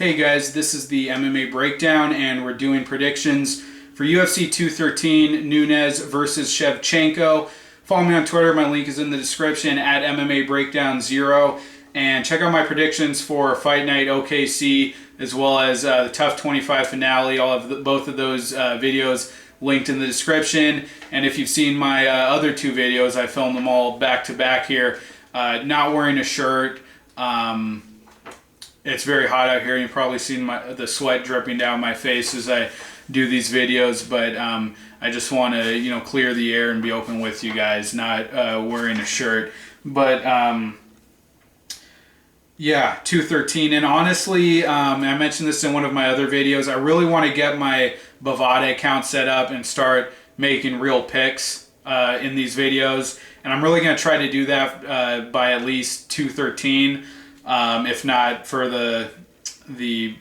Hey guys, this is the MMA Breakdown, and we're doing predictions for UFC 213, Nunes versus Shevchenko. Follow me on Twitter, my link is in the description, at MMA Breakdown 0. And check out my predictions for Fight Night OKC, as well as the Tough 25 finale. I'll have both of those videos linked in the description. And if you've seen my other two videos, I filmed them all back to back here. Not wearing a shirt. It's very hot out here. You've probably seen the sweat dripping down my face as I do these videos, but I just want to clear the air and be open with you guys, not wearing a shirt. But yeah, 213. And honestly, I mentioned this in one of my other videos, I really want to get my Bovada account set up and start making real picks in these videos. And I'm really going to try to do that by at least 213. If not for the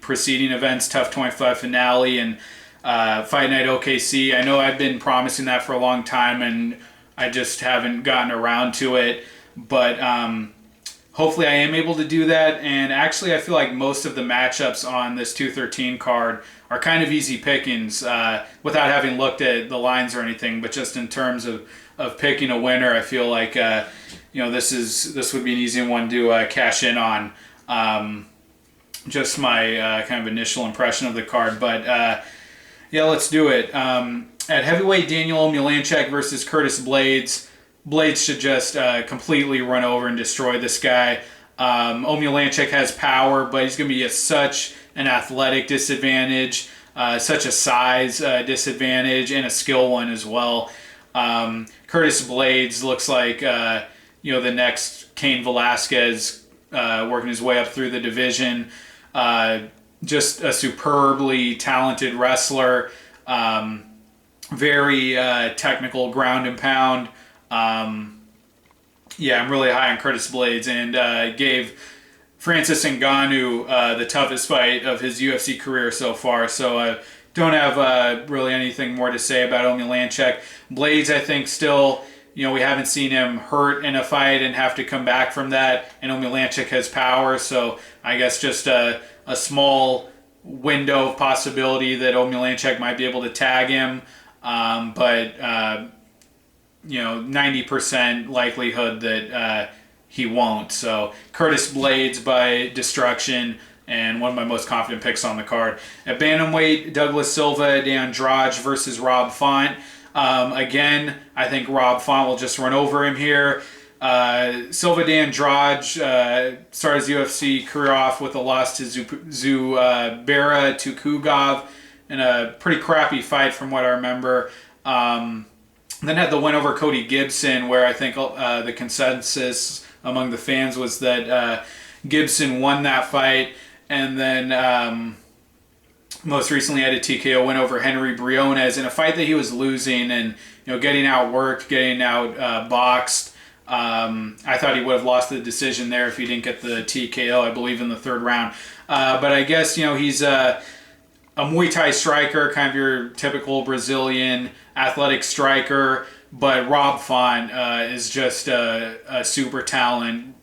preceding events, Tough 25 finale and Fight Night OKC. I know I've been promising that for a long time, and I just haven't gotten around to it. But hopefully I am able to do that. And actually, I feel like most of the matchups on this 213 card are kind of easy pickings without having looked at the lines or anything. But just in terms of picking a winner, I feel like this would be an easy one to cash in on. Just my kind of initial impression of the card, but yeah, let's do it. At heavyweight, Daniel Omielanczuk versus Curtis Blaydes. Blaydes should just completely run over and destroy this guy. Omielanczuk has power, but he's going to be at such an athletic disadvantage, such a size disadvantage, and a skill one as well. Curtis Blaydes looks like the next Cain Velasquez, working his way up through the division. Just a superbly talented wrestler. Very technical ground and pound. Yeah, I'm really high on Curtis Blaydes, and gave Francis Ngannou the toughest fight of his UFC career so far. So don't have really anything more to say about Omielanczuk. Blaydes, I think, still, we haven't seen him hurt in a fight and have to come back from that. And Omielanczuk has power, so I guess just a small window of possibility that Omielanczuk might be able to tag him. But 90% likelihood that he won't. So Curtis Blaydes by destruction, and one of my most confident picks on the card. At bantamweight, Douglas Silva de Andrade versus Rob Font. Again, I think Rob Font will just run over him here. Silva de Andrade started his UFC career off with a loss to Zubera Tukugov in a pretty crappy fight from what I remember. Then had the win over Cody Gibson, where I think the consensus among the fans was that Gibson won that fight. And then most recently had a TKO win over Henry Briones in a fight that he was losing and getting outworked, getting out boxed. I thought he would have lost the decision there if he didn't get the TKO, I believe, in the third round. But I guess he's a Muay Thai striker, kind of your typical Brazilian athletic striker. But Rob Font is just a super talent.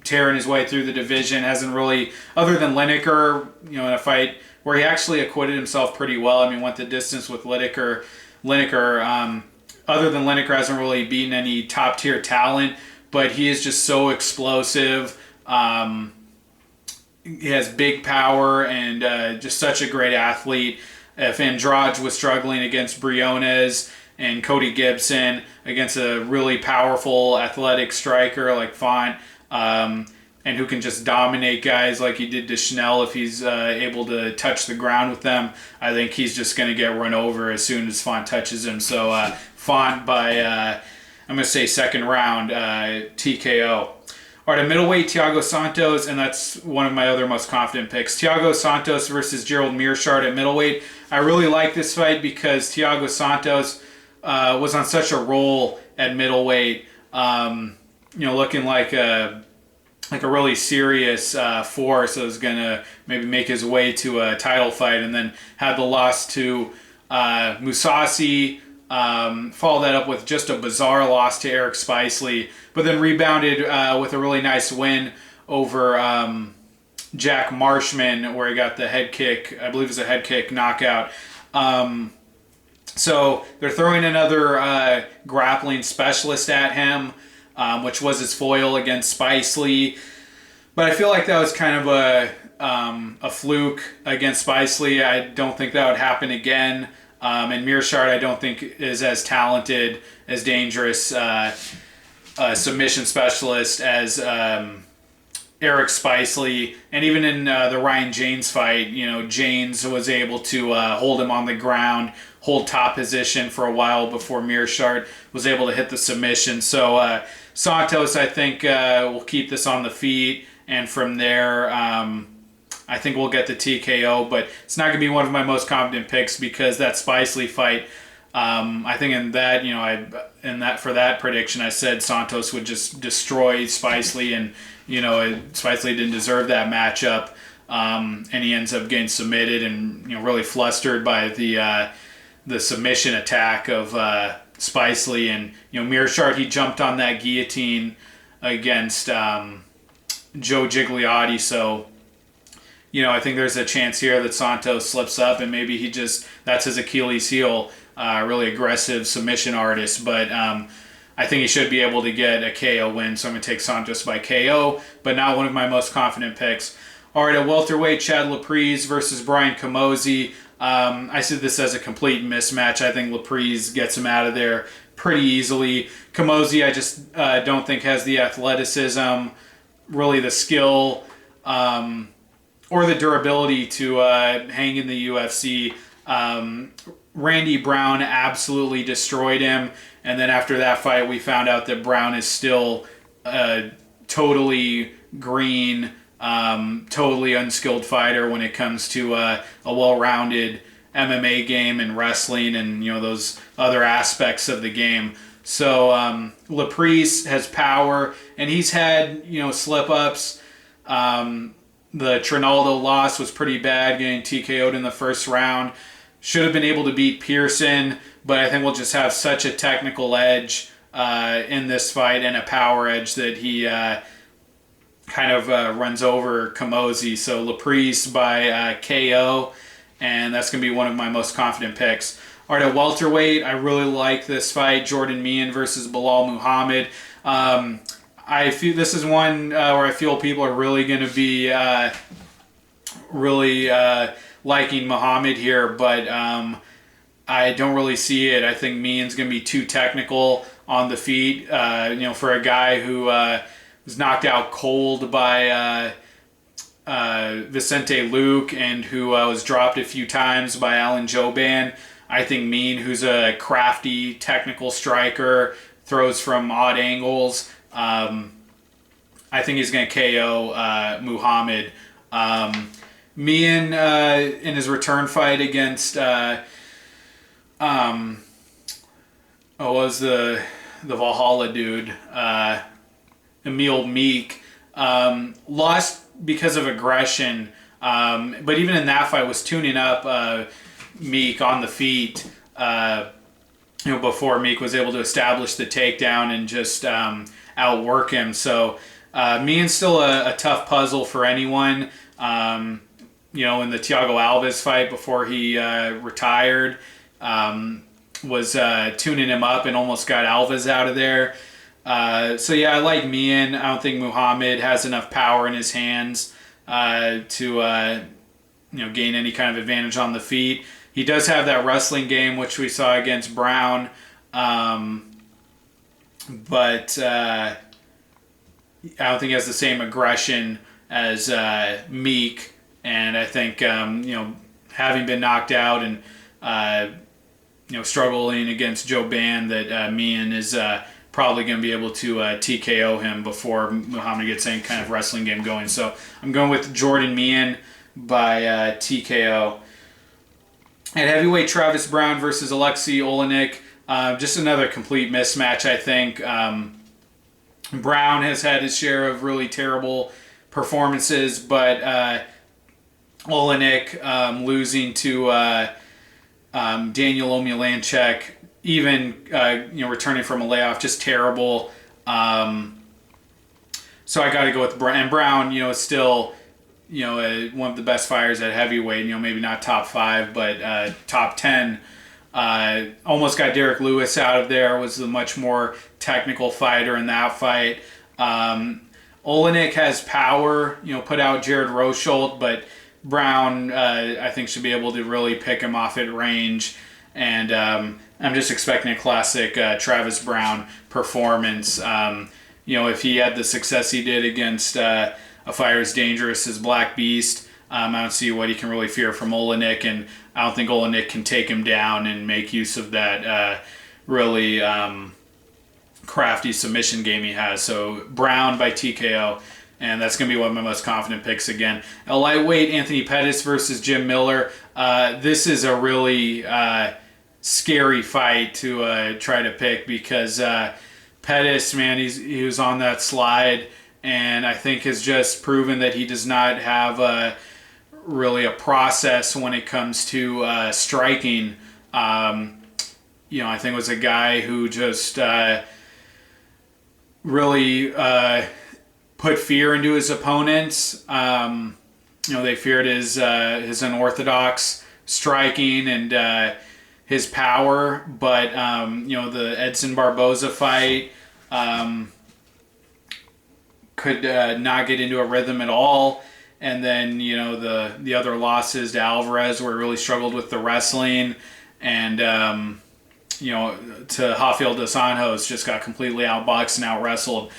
Tearing his way through the division, hasn't really, other than Lineker, in a fight where he actually acquitted himself pretty well. I mean, went the distance with Lineker. Other than Lineker, hasn't really beaten any top tier talent, but he is just so explosive. He has big power and just such a great athlete. If Andrade was struggling against Briones and Cody Gibson against a really powerful athletic striker like Font, and who can just dominate guys like he did to Schnell if he's able to touch the ground with them, I think he's just going to get run over as soon as Font touches him. So Font by, I'm going to say second round, TKO. All right, at middleweight, Thiago Santos, and that's one of my other most confident picks. Thiago Santos versus Gerald Meerschaert at middleweight. I really like this fight because Thiago Santos was on such a roll at middleweight, looking like a really serious force that was going to maybe make his way to a title fight, and then had the loss to Mousasi, followed that up with just a bizarre loss to Eric Spicely, but then rebounded with a really nice win over Jack Marshman, where he got the head kick. I believe it was a head kick knockout. So they're throwing another grappling specialist at him, which was his foil against Spice Lee. But I feel like that was kind of a fluke against Spice Lee. I don't think that would happen again. And Meerschaert, I don't think, is as talented, as dangerous submission specialist as Eric Spicely. And even in the Ryan James fight, James was able to hold him on the ground, hold top position for a while before Meerschaert was able to hit the submission. So Santos, I think, will keep this on the feet. And from there, I think we'll get the TKO, but it's not going to be one of my most confident picks because that Spicely fight, I think in that, for that prediction, I said Santos would just destroy Spicely, and Spicely didn't deserve that matchup, and he ends up getting submitted and really flustered by the submission attack of Spicely, and Meerschaert, he jumped on that guillotine against Joe Gigliotti, so. I think there's a chance here that Santos slips up and maybe that's his Achilles heel, really aggressive submission artist. But I think he should be able to get a KO win, so I'm going to take Santos by KO, but not one of my most confident picks. All right, at welterweight, Chad Laprise versus Brian Camozzi. I see this as a complete mismatch. I think Laprise gets him out of there pretty easily. Camozzi, I just don't think has the athleticism, really the skill, or the durability to hang in the UFC. Randy Browne absolutely destroyed him, and then after that fight, we found out that Browne is still totally green, totally unskilled fighter when it comes to a well-rounded MMA game and wrestling and those other aspects of the game. So Laprise has power, and he's had slip-ups. The Trinaldo loss was pretty bad, getting TKO'd in the first round. Should have been able to beat Pearson, but I think we'll just have such a technical edge in this fight and a power edge that he kind of runs over Camozzi. So Laprise by KO, and that's going to be one of my most confident picks. All right, at welterweight, I really like this fight, Jordan Meehan versus Belal Muhammad. I feel this is one where I feel people are really going to be liking Muhammad here, but I don't really see it. I think Meehan's going to be too technical on the feet. For a guy who was knocked out cold by Vicente Luque and who was dropped a few times by Alan Jouban. I think Meehan, who's a crafty, technical striker, throws from odd angles. I think he's going to KO Muhammad. Meehan in his return fight against was the Valhalla dude, Emil Meek, lost because of aggression. But even in that fight was tuning up Meek on the feet. Before Meek was able to establish the takedown and just outwork him. So Meehan's still a tough puzzle for anyone. In the Thiago Alves fight before he retired, was tuning him up and almost got Alves out of there. So yeah, I like Meehan. I don't think Muhammad has enough power in his hands to gain any kind of advantage on the feet. He does have that wrestling game, which we saw against Browne. But I don't think he has the same aggression as Meek, and I think having been knocked out and struggling against Jouban, that Meehan is probably going to be able to TKO him before Muhammad gets any kind of wrestling game going. So I'm going with Jordan Meehan by TKO. At heavyweight, Travis Browne versus Alexei Oliynyk. Just another complete mismatch, I think. Browne has had his share of really terrible performances, but Oliynyk losing to Daniel Omielanczuk, even returning from a layoff, just terrible. So I got to go with Browne. And Browne, is still one of the best fighters at heavyweight. Maybe not top 5, but top 10. Almost got Derek Lewis out of there. Was the much more technical fighter in that fight. Oliynyk has power. Put out Jared Rosholt, but Browne, I think, should be able to really pick him off at range. And I'm just expecting a classic Travis Browne performance. If he had the success he did against a fighter as dangerous as Black Beast, I don't see what he can really fear from Oliynyk, and I don't think Oliynyk can take him down and make use of that really crafty submission game he has. So Browne by TKO, and that's going to be one of my most confident picks again. A lightweight, Anthony Pettis versus Jim Miller. This is a really scary fight to try to pick because Pettis, man, he was on that slide, and I think has just proven that he does not have really a process when it comes to striking. I think it was a guy who just really put fear into his opponents. They feared his unorthodox striking and his power, but the Edson Barboza fight could not get into a rhythm at all. And then, the other losses to Alvarez, where he really struggled with the wrestling, and to Rafael dos Anjos, just got completely outboxed and out-wrestled.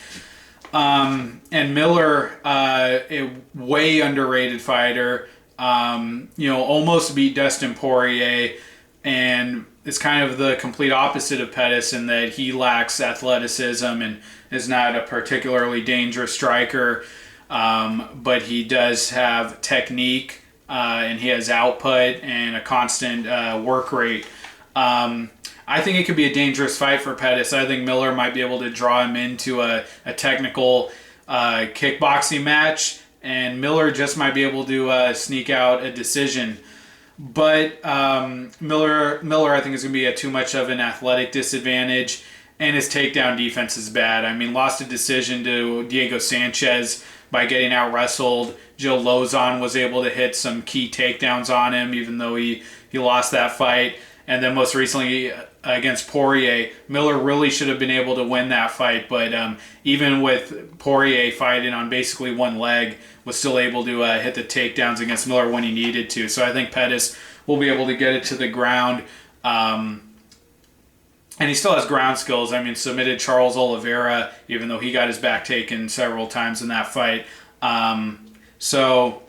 And Miller, a way underrated fighter, almost beat Dustin Poirier, and it's kind of the complete opposite of Pettis in that he lacks athleticism and is not a particularly dangerous striker, but he does have technique, and he has output and a constant work rate. I think it could be a dangerous fight for Pettis. I think Miller might be able to draw him into a technical kickboxing match, and Miller just might be able to sneak out a decision. But Miller, I think, is going to be at too much of an athletic disadvantage, and his takedown defense is bad. I mean, lost a decision to Diego Sanchez by getting out-wrestled. Joe Lozon was able to hit some key takedowns on him, even though he lost that fight. And then most recently against Poirier, Miller really should have been able to win that fight, but even with Poirier fighting on basically one leg, was still able to hit the takedowns against Miller when he needed to. So I think Pettis will be able to get it to the ground. And he still has ground skills. I mean, submitted Charles Oliveira, even though he got his back taken several times in that fight. So,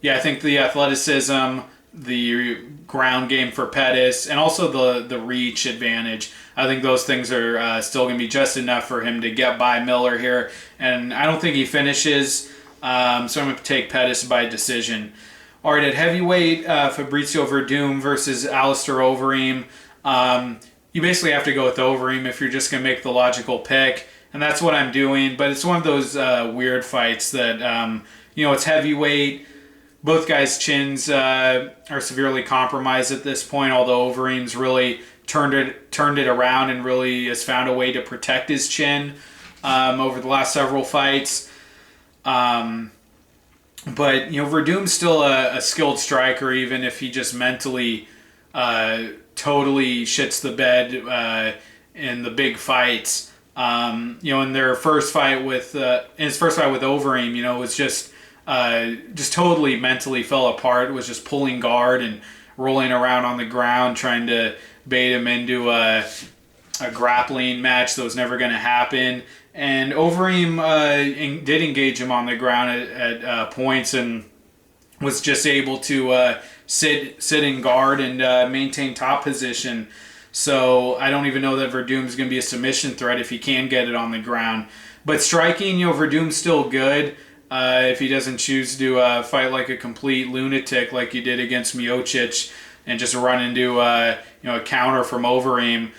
yeah, I think the athleticism, the ground game for Pettis, and also the reach advantage, I think those things are still going to be just enough for him to get by Miller here. And I don't think he finishes, so I'm going to take Pettis by decision. All right, at heavyweight, Fabrizio Werdum versus Alistair Overeem. You basically have to go with Overeem if you're just going to make the logical pick, and that's what I'm doing. But it's one of those weird fights that, it's heavyweight. Both guys' chins are severely compromised at this point, although Overeem's really turned it around and really has found a way to protect his chin over the last several fights. But, Werdum's still a skilled striker, even if he just mentally totally shits the bed in the big fights. In their first fight with Overeem, it was just totally mentally fell apart. It was just pulling guard and rolling around on the ground, trying to bait him into a grappling match that was never going to happen. And Overeem did engage him on the ground at points and was just able to sit in guard and maintain top position. So I don't even know that Verdum's going to be a submission threat if he can get it on the ground. But striking, Verdum's still good. If he doesn't choose to fight like a complete lunatic like he did against Miocic and just run into a counter from Overeem,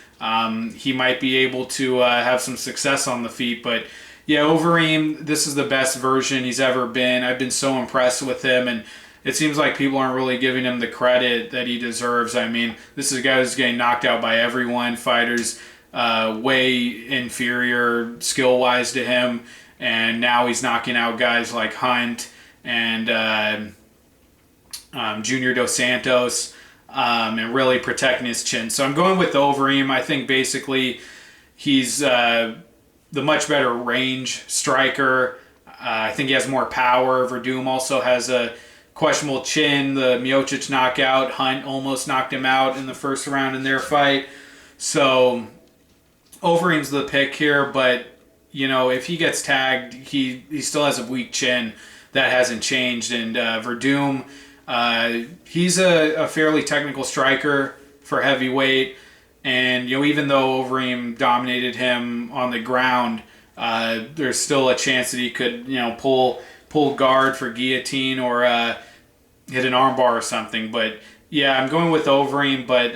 he might be able to have some success on the feet. But yeah, Overeem, this is the best version he's ever been. I've been so impressed with him, and it seems like people aren't really giving him the credit that he deserves. I mean, this is a guy who's getting knocked out by everyone, fighters way inferior skill-wise to him, and now he's knocking out guys like Hunt and Junior Dos Santos, and really protecting his chin. So I'm going with Overeem. I think basically he's the much better range striker. I think he has more power. Werdum also has a questionable chin. The Miocic knockout, Hunt almost knocked him out in the first round in their fight. So Overeem's the pick here, but you know, if he gets tagged, he still has a weak chin. That hasn't changed. And Werdum, he's a fairly technical striker for heavyweight. And you know, even though Overeem dominated him on the ground, there's still a chance that he could, you know, pull guard for guillotine or hit an armbar or something. But yeah, I'm going with Overeem, but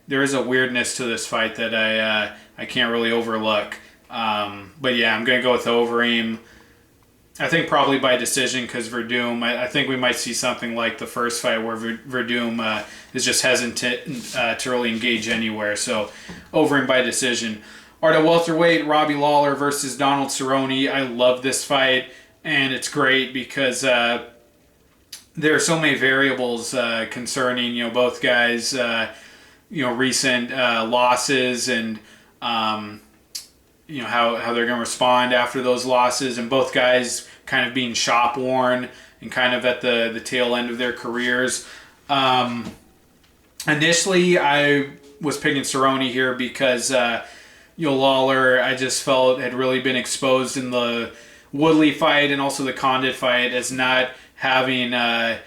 there is a weirdness to this fight that I can't really overlook. But yeah, I'm going to go with Overeem. I think probably by decision because Werdum, I think we might see something like the first fight where Werdum is just hesitant to really engage anywhere. So Overeem by decision. All right, at welterweight, Robbie Lawler versus Donald Cerrone. I love this fight, and it's great because there are so many variables concerning, you know, both guys, you know, recent losses and you know, how they're going to respond after those losses, and both guys kind of being shop worn and kind of at the tail end of their careers. Initially, I was picking Cerrone here because you know, Lawler, I just felt had really been exposed in the Woodley fight and also the Condit fight as not having a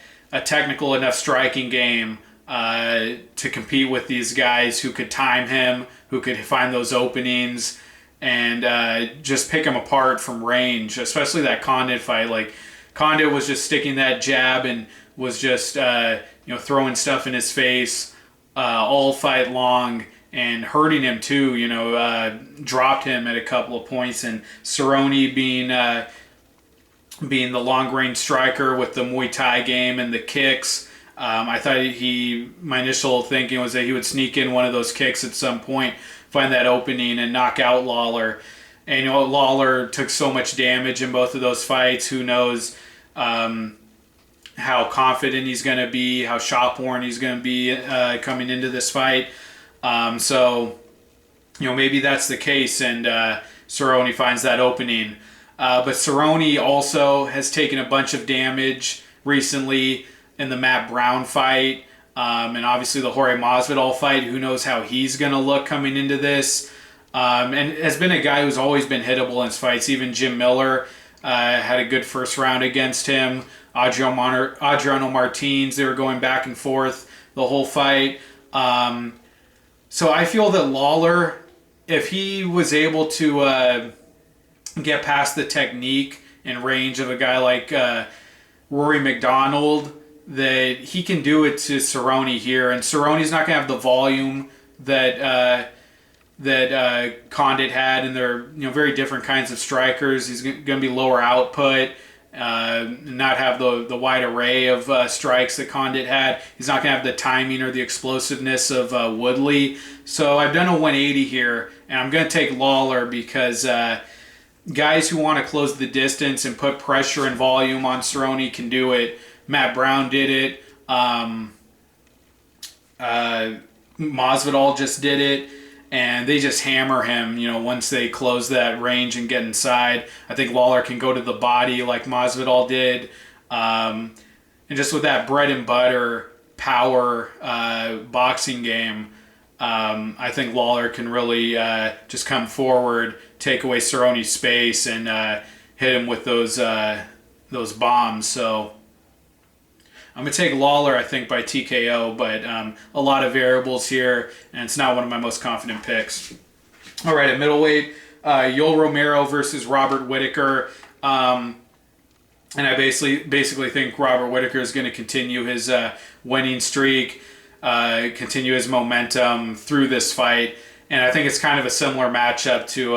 technical enough striking game to compete with these guys who could time him, who could find those openings, and just pick him apart from range, especially that Condit fight. Like, Condit was just sticking that jab and was just you know, throwing stuff in his face all fight long and hurting him too. You know, dropped him at a couple of points. And Cerrone being the long range striker with the Muay Thai game and the kicks. I thought my initial thinking was that he would sneak in one of those kicks at some point, find that opening and knock out Lawler. And you know, Lawler took so much damage in both of those fights. Who knows how confident he's going to be, how shop worn he's going to be coming into this fight. So, you know, maybe that's the case, and Cerrone finds that opening. But Cerrone also has taken a bunch of damage recently in the Matt Browne fight, and obviously the Jorge Masvidal fight. Who knows how he's going to look coming into this. And has been a guy who's always been hittable in his fights. Even Jim Miller had a good first round against him. Adriano Martins, they were going back and forth the whole fight. So I feel that Lawler, if he was able to get past the technique and range of a guy like Rory McDonald, that he can do it to Cerrone here. And Cerrone's not going to have the volume that Condit had, and they're, you know, very different kinds of strikers. He's going to be lower output, not have the wide array of strikes that Condit had. He's not going to have the timing or the explosiveness of Woodley. So I've done a 180 here, and I'm going to take Lawler because guys who want to close the distance and put pressure and volume on Cerrone can do it. Matt Browne did it. Masvidal just did it. And they just hammer him, you know, once they close that range and get inside. I think Lawler can go to the body like Masvidal did. And just with that bread and butter power boxing game, I think Lawler can really just come forward, take away Cerrone's space, and hit him with those bombs. So I'm going to take Lawler, I think, by TKO, but a lot of variables here, and it's not one of my most confident picks. All right, at middleweight, Yoel Romero versus Robert Whittaker. And I basically think Robert Whittaker is going to continue his winning streak, continue his momentum through this fight. And I think it's kind of a similar matchup to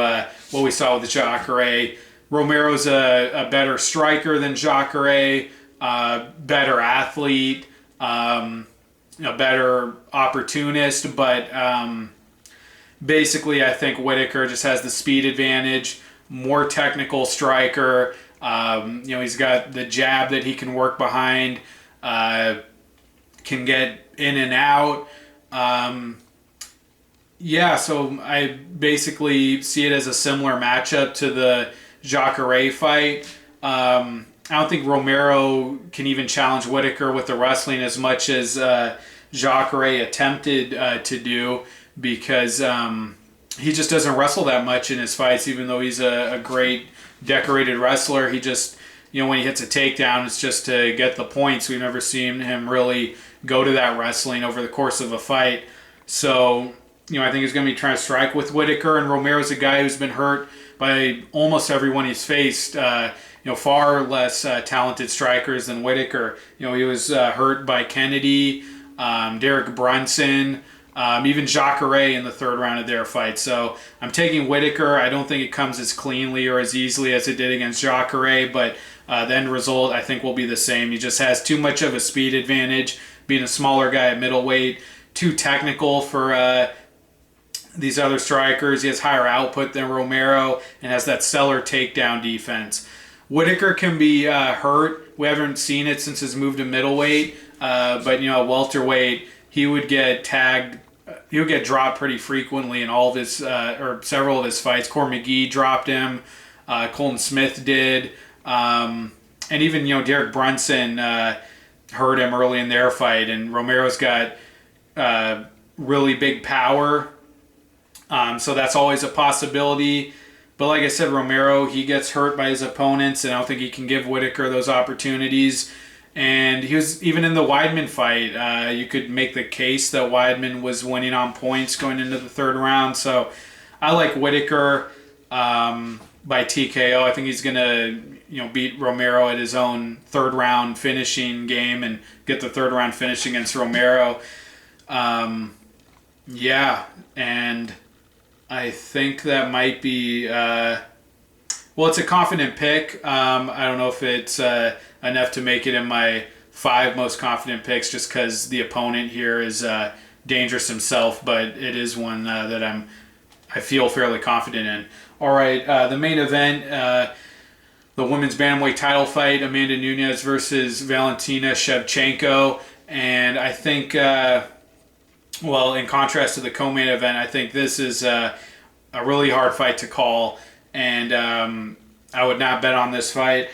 what we saw with Jacare. Romero's a better striker than Jacare. Better athlete, a better opportunist, but basically I think Whittaker just has the speed advantage, more technical striker, You know, he's got the jab that he can work behind, can get in and out. Yeah, so I basically see it as a similar matchup to the Jacare fight. I don't think Romero can even challenge Whittaker with the wrestling as much as Jacare attempted to do, because he just doesn't wrestle that much in his fights, even though he's a great decorated wrestler. He just, you know, when he hits a takedown, it's just to get the points. We've never seen him really go to that wrestling over the course of a fight. So, you know, I think he's going to be trying to strike with Whittaker, and Romero's a guy who's been hurt by almost everyone he's faced. You know, far less talented strikers than Whittaker. You know, he was hurt by Kennedy, Derek Brunson, even Jacare in the third round of their fight. So I'm taking Whittaker. I don't think it comes as cleanly or as easily as it did against Jacare, but the end result I think will be the same. He just has too much of a speed advantage, being a smaller guy at middleweight, too technical for these other strikers. He has higher output than Romero and has that stellar takedown defense. Whittaker can be hurt. We haven't seen it since his move to middleweight, but you know, at welterweight, he would get tagged. He would get dropped pretty frequently in all of his or several of his fights. Core McGee dropped him. Colton Smith did, and even, you know, Derek Brunson hurt him early in their fight. And Romero's got really big power, so that's always a possibility. But like I said, Romero, he gets hurt by his opponents, and I don't think he can give Whittaker those opportunities. And he was, even in the Weidman fight, you could make the case that Weidman was winning on points going into the third round. So I like Whittaker by TKO. I think he's going to, you know, beat Romero at his own third round finishing game and get the third round finish against Romero. Yeah, and I think that might be, well, it's a confident pick. I don't know if it's enough to make it in my 5 most confident picks, just because the opponent here is dangerous himself, but it is one that I feel fairly confident in. All right, the main event, the women's bantamweight title fight, Amanda Nunes versus Valentina Shevchenko, and I think, well, in contrast to the co-main event, I think this is a really hard fight to call, and I would not bet on this fight.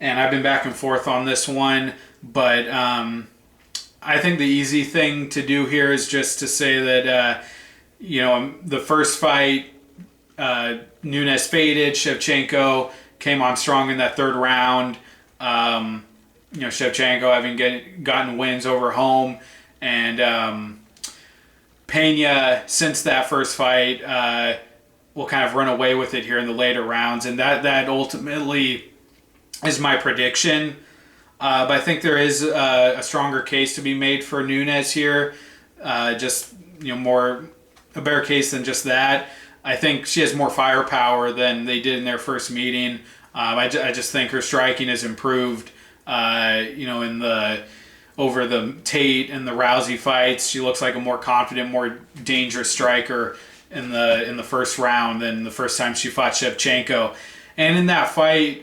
And I've been back and forth on this one, but I think the easy thing to do here is just to say that, you know, the first fight, Nunes faded, Shevchenko came on strong in that third round. You know, Shevchenko having gotten wins over home, and Pena, since that first fight, will kind of run away with it here in the later rounds, and that ultimately is my prediction. But I think there is a stronger case to be made for Nunes here. Just, you know, a better case than just that. I think she has more firepower than they did in their first meeting. I just think her striking has improved. You know, over the Tate and the Rousey fights, she looks like a more confident, more dangerous striker in the first round than the first time she fought Shevchenko. And in that fight,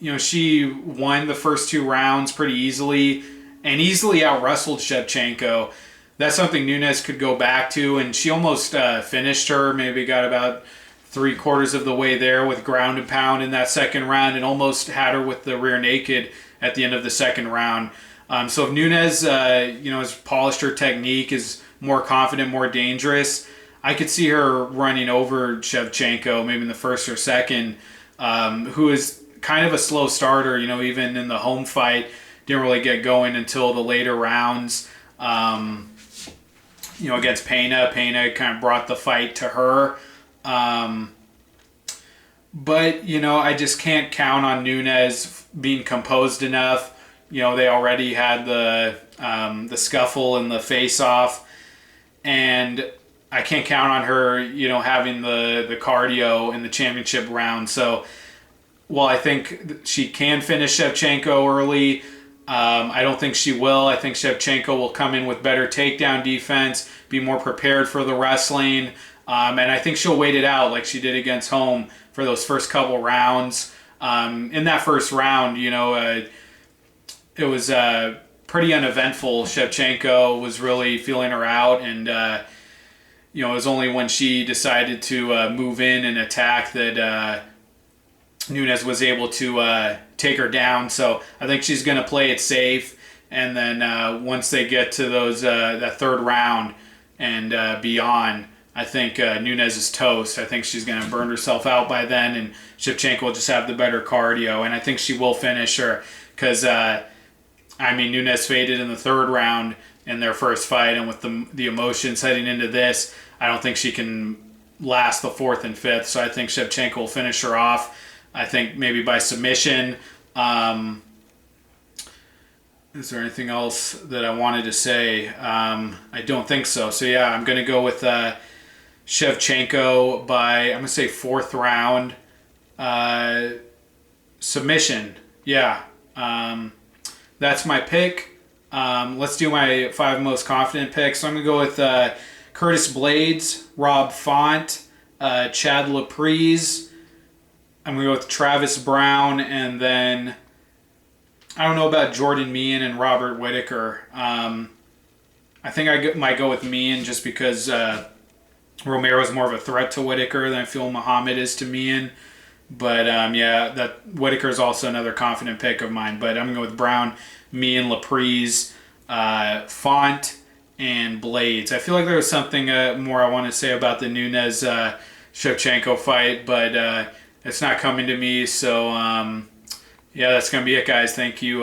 you know, she won the first 2 rounds pretty easily and easily out-wrestled Shevchenko. That's something Nunes could go back to, and she almost finished her, maybe got about 3/4 of the way there with ground and pound in that second round, and almost had her with the rear naked at the end of the second round. So if Nunes, you know, has polished her technique, is more confident, more dangerous, I could see her running over Shevchenko maybe in the first or second, who is kind of a slow starter. You know, even in the home fight, didn't really get going until the later rounds. You know, against Pena kind of brought the fight to her. But, you know, I just can't count on Nunes being composed enough. You know, they already had the scuffle and the face-off, and I can't count on her, you know, having the cardio in the championship round. So, while I think she can finish Shevchenko early, I don't think she will. I think Shevchenko will come in with better takedown defense, be more prepared for the wrestling, and I think she'll wait it out like she did against Home for those first couple rounds. In that first round, it was pretty uneventful. Shevchenko was really feeling her out, and it was only when she decided to move in and attack that Nunes was able to take her down. So I think she's going to play it safe, and then once they get to those that third round and beyond, I think Nunes is toast. I think she's going to burn herself out by then, and Shevchenko will just have the better cardio, and I think she will finish her because, Nunes faded in the third round in their first fight, and with the emotions heading into this, I don't think she can last the fourth and fifth, so I think Shevchenko will finish her off, I think maybe by submission. Is there anything else that I wanted to say? I don't think so. So yeah, I'm going to go with Shevchenko by, I'm going to say fourth round submission. Yeah. That's my pick. Let's do my 5 most confident picks. So I'm going to go with Curtis Blaydes, Rob Font, Chad Laprise. I'm going to go with Travis Browne, and then I don't know about Jordan Meehan and Robert Whittaker. I think I might go with Meehan just because Romero is more of a threat to Whittaker than I feel Muhammad is to Meehan. But yeah, that Whittaker is also another confident pick of mine. But I'm going to go with Browne, Meehan, Laprise, Font, and Blaydes. I feel like there was something more I want to say about the Nunes Shevchenko fight, but it's not coming to me. So yeah, that's going to be it, guys. Thank you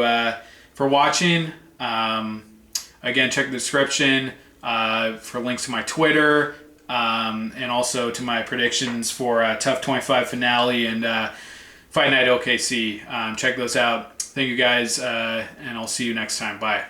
for watching. Again, check the description for links to my Twitter and also to my predictions for Tough 25 finale and Fight Night OKC. Check those out. Thank you, guys, and I'll see you next time. Bye.